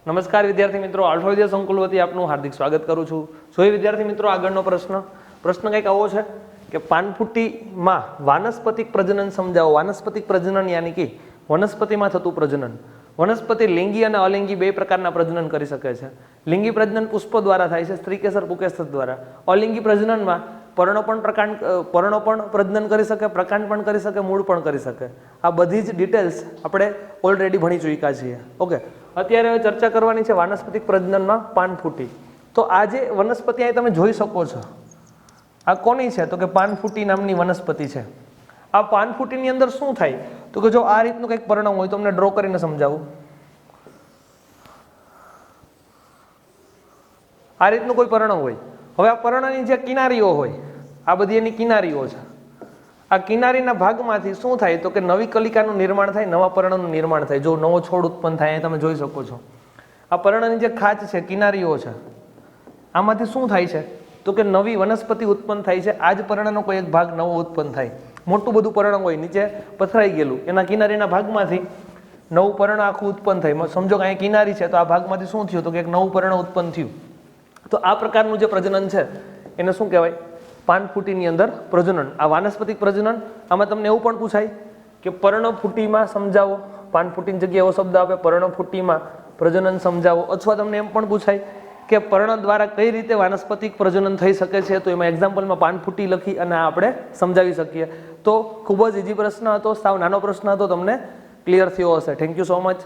નમસ્કાર વિદ્યાર્થી મિત્રો, આલ્ફા વિદ્યા સંકુલ વતી આપનું હાર્દિક સ્વાગત કરું છું. જોઈએ વિદ્યાર્થી મિત્રો, આગળનો પ્રશ્ન કંઈક આવો છે કે પાનફૂટીમાં વાનસ્પતિક પ્રજનન સમજાવો. વાનસ્પતિક પ્રજનન યાની કે વનસ્પતિમાં થતું પ્રજનન. વનસ્પતિ લિંગી અને અલિંગી બે પ્રકારના પ્રજનન કરી શકે છે. લિંગી પ્રજનન પુષ્પ દ્વારા થાય છે, સ્ત્રીકેસર પુકેસર દ્વારા. અલિંગી પ્રજનનમાં પર્ણો પણ પ્રજનન કરી શકે, પ્રકાંડ પણ કરી શકે, મૂળ પણ કરી શકે. આ બધી જ ડિટેલ્સ આપણે ઓલરેડી ભણી ચૂક્યા છીએ. ઓકે, અત્યારે હવે ચર્ચા કરવાની છે વાનસ્પતિક પ્રજનનમાં પાનફૂટી. તો આ જે વનસ્પતિ અહીં તમે જોઈ શકો છો, આ કોની છે? તો કે પાનફૂટી નામની વનસ્પતિ છે. આ પાનફૂટીની અંદર શું થાય? તો કે જો આ રીતનું કંઈક પર્ણ હોય તો તમને ડ્રો કરીને સમજાવું. આ રીતનું કોઈ પર્ણ હોય. હવે આ પર્ણની જે કિનારીઓ હોય, આ બધી એની કિનારીઓ છે. આ કિનારીના ભાગમાંથી શું થાય? તો કે નવી કલિકાનું નિર્માણ થાય, નવા પર્ણનું નિર્માણ થાય. જો નવો છોડ ઉત્પન્ન થાય, તમે જોઈ શકો છો. આ પર્ણની જે ખાંચ છે, કિનારીઓ છે, આમાંથી શું થાય છે? તો કે નવી વનસ્પતિ ઉત્પન્ન થાય છે. આ જ પર્ણનો કોઈ એક ભાગ નવો ઉત્પન્ન થાય. મોટું બધું પર્ણ હોય, નીચે પથરાઈ ગયેલું, એના કિનારીના ભાગમાંથી નવું પર્ણ આખું ઉત્પન્ન થાય. સમજો કે અહીં કિનારી છે, તો આ ભાગમાંથી શું થયું? તો કે એક નવું પર્ણ ઉત્પન્ન થયું. તો આ પ્રકારનું જે પ્રજનન છે એને શું કહેવાય? પાનફૂટીની અંદર પ્રજનન. આ વાનસ્પતિક પ્રજનન. આમાં તમને એવું પણ પૂછાય કે પર્ણફૂટીમાં સમજાવો. પાનફૂટીની જગ્યાએ એવો શબ્દ આપે, પર્ણફૂટીમાં પ્રજનન સમજાવો. અથવા તમને એમ પણ પૂછાય કે પર્ણ દ્વારા કઈ રીતે વાનસ્પતિક પ્રજનન થઈ શકે છે. તો એમાં એક્ઝામ્પલમાં પાનફૂટી લખી અને આપણે સમજાવી શકીએ. તો ખૂબ જ ઇઝી પ્રશ્ન હતો, સાવ નાનો પ્રશ્ન હતો, તમને ક્લિયર થયો હશે. Thank you so much.